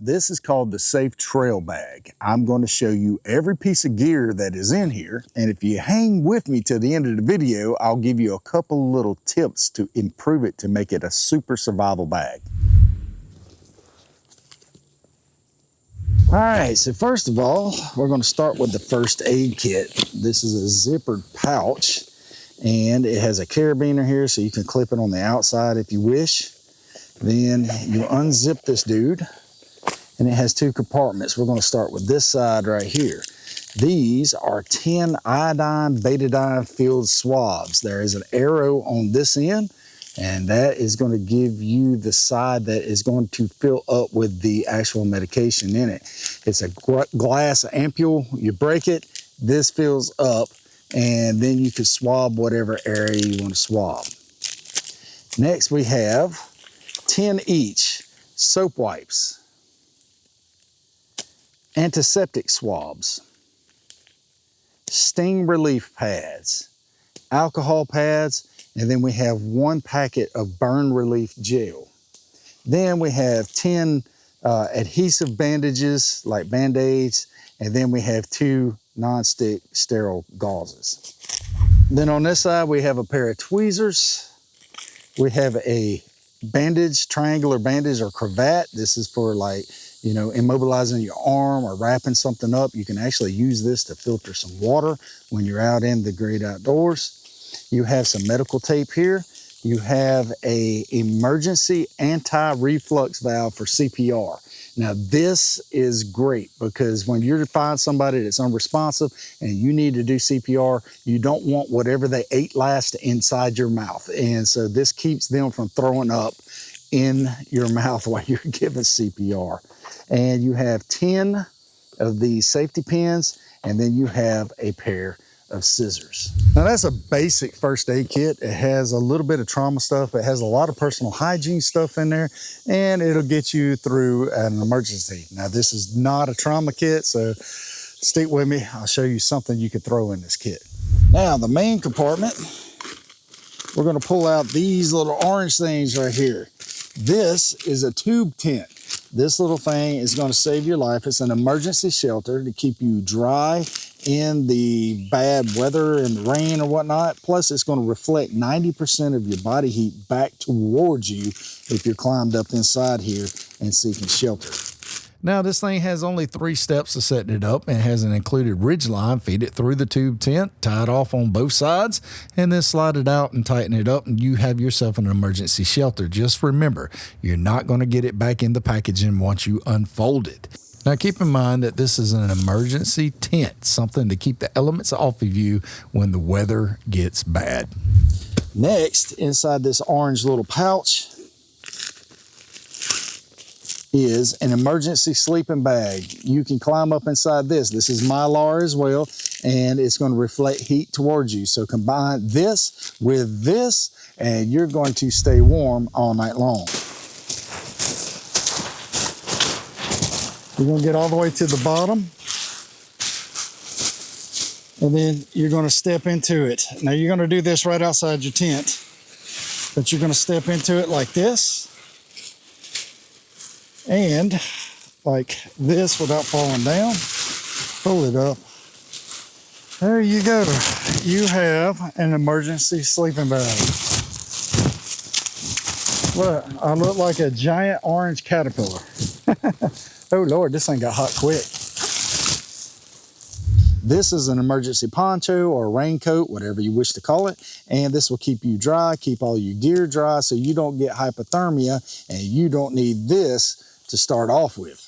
This is called the Safe Trail Bag. I'm going to show you every piece of gear that is in here. And if you hang with me to the end of the video, I'll give you a couple little tips to improve it to make it a super survival bag. All right, so first of all, we're going to start with the first aid kit. This is a zippered pouch, and it has a carabiner here so you can clip it on the outside if you wish. Then you unzip this dude, and it has two compartments. We're going to start with this side right here. These are 10 iodine betadine filled swabs. There is an arrow on this end, and that is going to give you the side that is going to fill up with the actual medication in it. It's a glass ampule. You break it, this fills up, and then you can swab whatever area you want to swab. Next, we have 10 each soap wipes, antiseptic swabs, sting relief pads, alcohol pads, and then we have 1 packet of burn relief gel. Then we have 10 adhesive bandages like Band-Aids, and then we have 2 non-stick sterile gauzes. Then on this side we have a pair of tweezers. We have a bandage, triangular bandage or cravat. This is for, like, you know, immobilizing your arm or wrapping something up. You can actually use this to filter some water when you're out in the great outdoors. You have some medical tape here. You have a emergency anti-reflux valve for CPR. Now this is great because when you're to find somebody that's unresponsive and you need to do CPR, you don't want whatever they ate last inside your mouth. And so this keeps them from throwing up in your mouth while you're giving CPR. And you have 10 of these safety pins, and then you have a pair of scissors. Now that's a basic first aid kit. It has a little bit of trauma stuff. It has a lot of personal hygiene stuff in there, and it'll get you through an emergency. Now this is not a trauma kit, so stick with me. I'll show you something you could throw in this kit. Now the main compartment, we're gonna pull out these little orange things right here. This is a tube tent. This little thing is going to save your life. It's an emergency shelter to keep you dry in the bad weather and the rain or whatnot. Plus, it's going to reflect 90% of your body heat back towards you if you're climbed up inside here and seeking shelter. Now, this thing has only 3 steps to setting it up. It has an included ridge line. Feed it through the tube tent, tie it off on both sides, and then slide it out and tighten it up, and you have yourself an emergency shelter. Just remember, you're not going to get it back in the packaging once you unfold it. Now, keep in mind that this is an emergency tent, something to keep the elements off of you when the weather gets bad. Next, inside this orange little pouch is an emergency sleeping bag. You can climb up inside this. This is Mylar as well, and it's going to reflect heat towards you. So combine this with this, and you're going to stay warm all night long. You're going to get all the way to the bottom, and then you're going to step into it. Now you're going to do this right outside your tent, but you're going to step into it like this, and like this without falling down. Pull it up. There you go. You have an emergency sleeping bag. Look, I look like a giant orange caterpillar. Oh Lord, this thing got hot quick. This is an emergency poncho or raincoat, whatever you wish to call it. And this will keep you dry, keep all your gear dry so you don't get hypothermia, and you don't need this to start off with.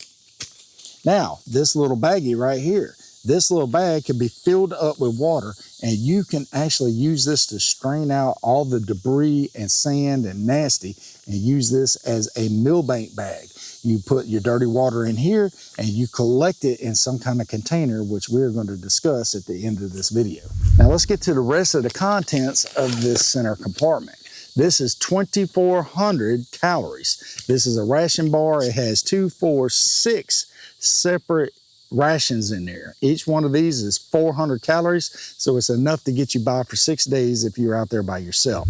Now, this little baggie right here, this little bag can be filled up with water, and you can actually use this to strain out all the debris and sand and nasty, and use this as a millbank bag. You put your dirty water in here and you collect it in some kind of container, which we're going to discuss at the end of this video. Now let's get to the rest of the contents of this center compartment. This is 2,400 calories. This is a ration bar. It has 2, 4, 6 separate rations in there. Each one of these is 400 calories, so it's enough to get you by for 6 days if you're out there by yourself.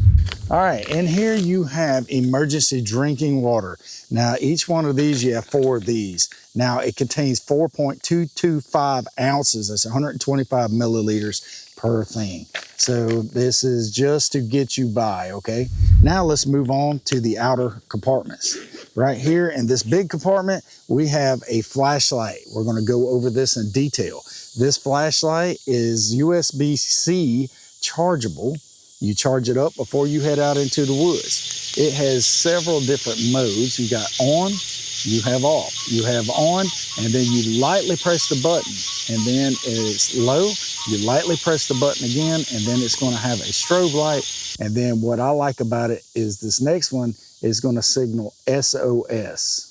All right, and here you have emergency drinking water. Now, each one of these, you have 4 of these. Now, it contains 4.225 ounces. That's 125 milliliters per thing. So this is just to get you by, okay? Now let's move on to the outer compartments. Right here in this big compartment, we have a flashlight. We're gonna go over this in detail. This flashlight is USB-C chargeable. You charge it up before you head out into the woods. It has several different modes. You got on, you have off. You have on, and then you lightly press the button, and then it's low. You lightly press the button again, and then it's gonna have a strobe light. And then what I like about it is this next one is gonna signal SOS.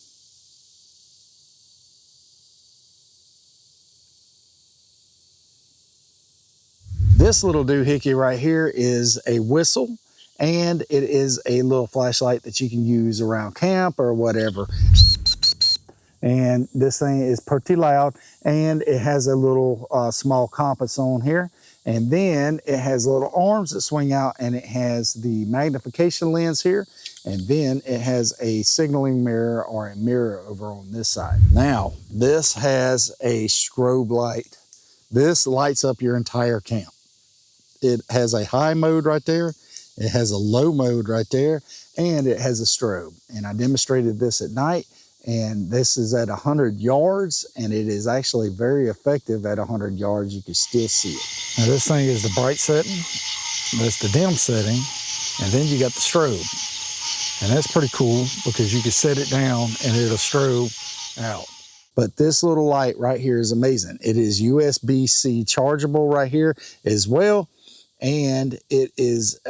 This little doohickey right here is a whistle, and it is a little flashlight that you can use around camp or whatever. And this thing is pretty loud, and it has a little small compass on here. And then it has little arms that swing out, and it has the magnification lens here. And then it has a signaling mirror or a mirror over on this side. Now, this has a strobe light. This lights up your entire camp. It has a high mode right there. It has a low mode right there, and it has a strobe. And I demonstrated this at night, and this is at 100 yards, and it is actually very effective at 100 yards. You can still see it. Now this thing is the bright setting, that's the dim setting, and then you got the strobe. And that's pretty cool because you can set it down and it'll strobe out. But this little light right here is amazing. It is USB-C chargeable right here as well. And it is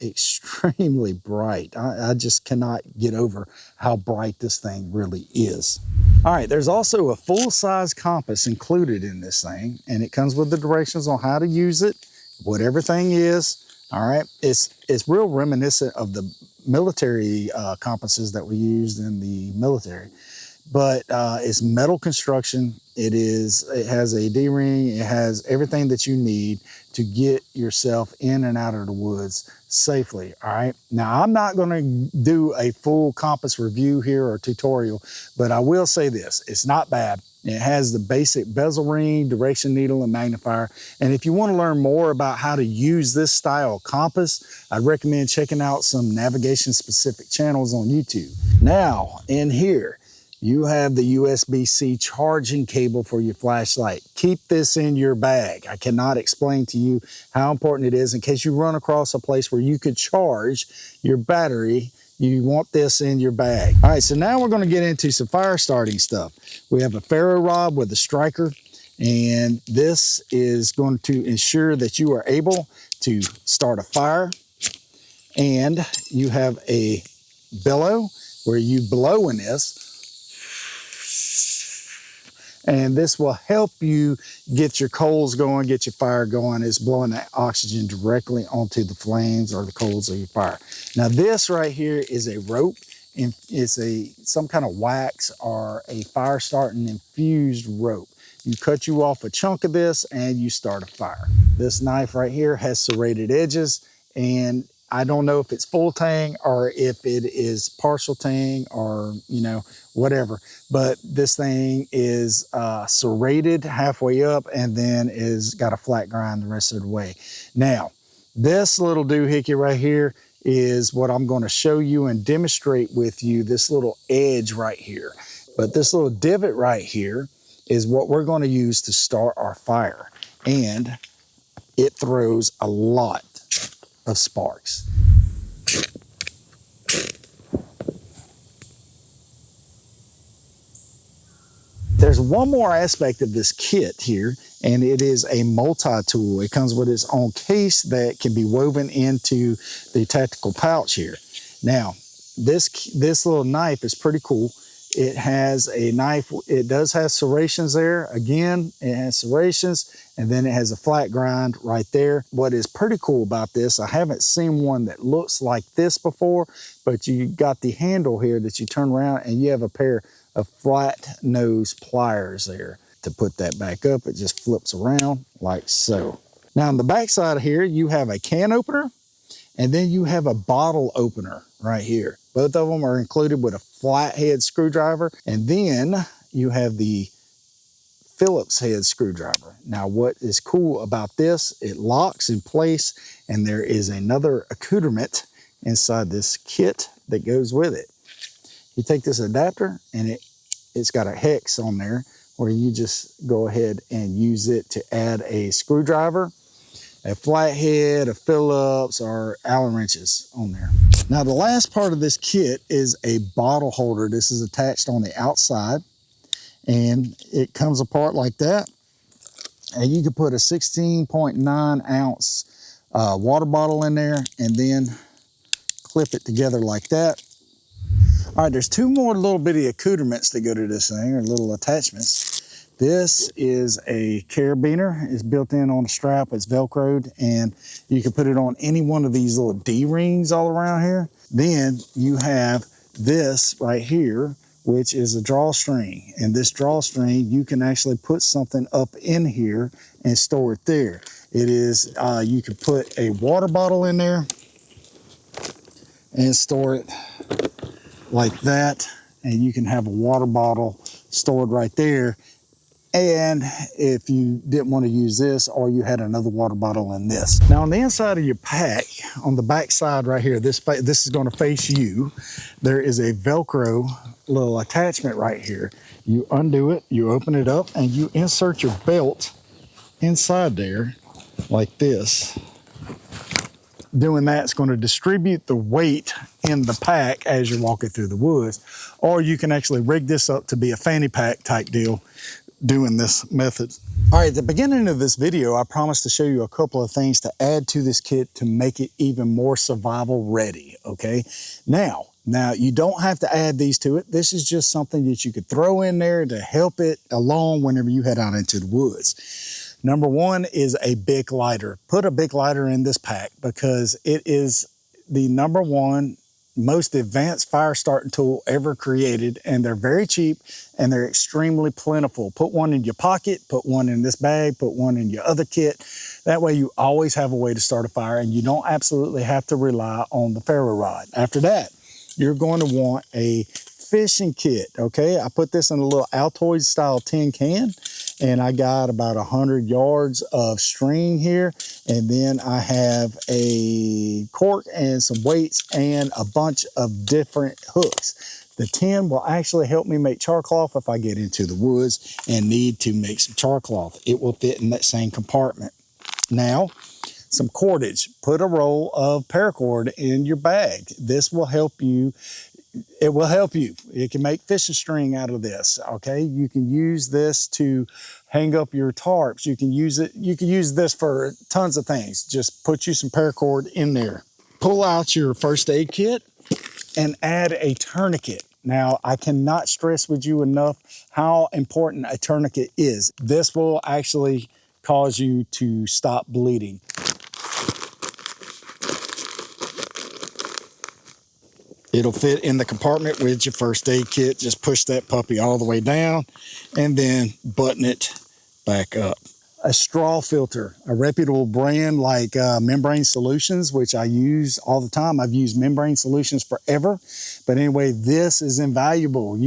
extremely bright. I just cannot get over how bright this thing really is. All right, there's also a full-size compass included in this thing, and it comes with the directions on how to use it, what everything is. All right, it's real reminiscent of the military compasses that we used in the military. But it's metal construction. It has a D-ring. It has everything that you need to get yourself in and out of the woods safely, all right? Now, I'm not gonna do a full compass review here or tutorial, but I will say this, it's not bad. It has the basic bezel ring, direction needle, and magnifier. And if you wanna learn more about how to use this style of compass, I'd recommend checking out some navigation-specific channels on YouTube. Now, in here, you have the USB-C charging cable for your flashlight. Keep this in your bag. I cannot explain to you how important it is in case you run across a place where you could charge your battery. You want this in your bag. All right, so now we're gonna get into some fire starting stuff. We have a ferro rod with a striker, and this is going to ensure that you are able to start a fire. And you have a bellow where you blow in this, and this will help you get your coals going, get your fire going. It's blowing that oxygen directly onto the flames or the coals of your fire. Now this right here is a rope, and it's some kind of wax or a fire starting infused rope. You cut you off a chunk of this and you start a fire. This knife right here has serrated edges, and I don't know if it's full tang or if it is partial tang or, whatever. But this thing is serrated halfway up and then is got a flat grind the rest of the way. Now, this little doohickey right here is what I'm going to show you and demonstrate with you, this little edge right here. But this little divot right here is what we're going to use to start our fire. And it throws a lot of sparks. There's one more aspect of this kit here, and it is a multi-tool. It comes with its own case that can be woven into the tactical pouch here. Now, this little knife is pretty cool. It has a knife, it does have serrations there. Again, it has serrations, and then it has a flat grind right there. What is pretty cool about this, I haven't seen one that looks like this before, but you got the handle here that you turn around and you have a pair of flat nose pliers there. To put that back up, it just flips around like so. Now on the back side here, you have a can opener, and then you have a bottle opener right here. Both of them are included with a flathead screwdriver, and then you have the Phillips head screwdriver. Now what is cool about this, it locks in place, and there is another accoutrement inside this kit that goes with it. You take this adapter and it's got a hex on there where you just go ahead and use it to add a screwdriver, a flathead, a Phillips, or Allen wrenches on there. Now the last part of this kit is a bottle holder. This is attached on the outside, and it comes apart like that. And you can put a 16.9 ounce water bottle in there and then clip it together like that. All right, there's two more little bitty accoutrements that go to this thing, or little attachments. This is a carabiner. It's built in on the strap. It's Velcroed, and you can put it on any one of these little D-rings all around here. Then you have this right here, which is a drawstring. And this drawstring, you can actually put something up in here and store it there. It is, you can put a water bottle in there and store it like that. And you can have a water bottle stored right there. And if you didn't want to use this, or you had another water bottle in this. Now on the inside of your pack, on the back side right here, this is going to face you. There is a Velcro little attachment right here. You undo it, you open it up, and you insert your belt inside there like this. Doing that's going to distribute the weight in the pack as you're walking through the woods. Or you can actually rig this up to be a fanny pack type deal doing this method. All right, at the beginning of this video, I promised to show you a couple of things to add to this kit to make it even more survival ready, okay? Now you don't have to add these to it. This is just something that you could throw in there to help it along whenever you head out into the woods. Number one is a Bic lighter. Put a Bic lighter in this pack because it is the number one most advanced fire starting tool ever created, and they're very cheap and they're extremely plentiful. Put one in your pocket, put one in this bag, put one in your other kit. That way you always have a way to start a fire, and you don't absolutely have to rely on the ferro rod. After that, you're going to want a fishing kit, okay? I put this in a little Altoid style tin can, and I got about 100 yards of string here, and then I have a cork and some weights and a bunch of different hooks. The tin will actually help me make char cloth if I get into the woods and need to make some char cloth. It will fit in that same compartment. Now, some cordage. Put a roll of paracord in your bag. This will help you. It will help you. You can make fishing string out of this, okay? You can use this to hang up your tarps. You can use it. You can use this for tons of things. Just put you some paracord in there. Pull out your first aid kit and add a tourniquet. Now, I cannot stress with you enough how important a tourniquet is. This will actually cause you to stop bleeding. It'll fit in the compartment with your first aid kit. Just push that puppy all the way down and then button it back up. A straw filter, a reputable brand like Membrane Solutions, which I use all the time. I've used Membrane Solutions forever. But anyway, this is invaluable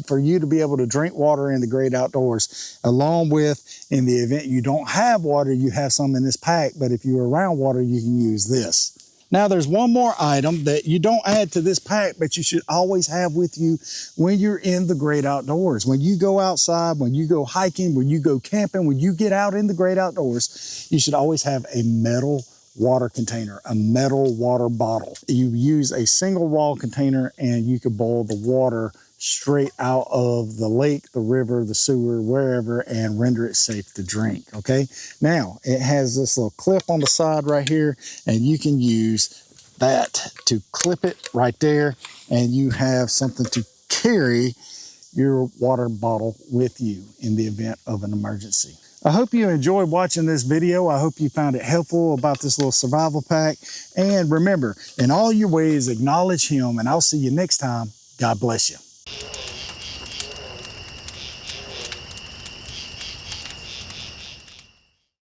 for you to be able to drink water in the great outdoors, along with, in the event you don't have water, you have some in this pack. But if you're around water, you can use this. Now, there's one more item that you don't add to this pack, but you should always have with you when you're in the great outdoors. When you go outside, when you go hiking, when you go camping, when you get out in the great outdoors, you should always have a metal water container, a metal water bottle. You use a single wall container and you can boil the water straight out of the lake, the river, the sewer, wherever, and render it safe to drink, okay? Now, it has this little clip on the side right here, and you can use that to clip it right there, and you have something to carry your water bottle with you in the event of an emergency. I hope you enjoyed watching this video. I hope you found it helpful about this little survival pack. And remember, in all your ways, acknowledge Him, and I'll see you next time. God bless you.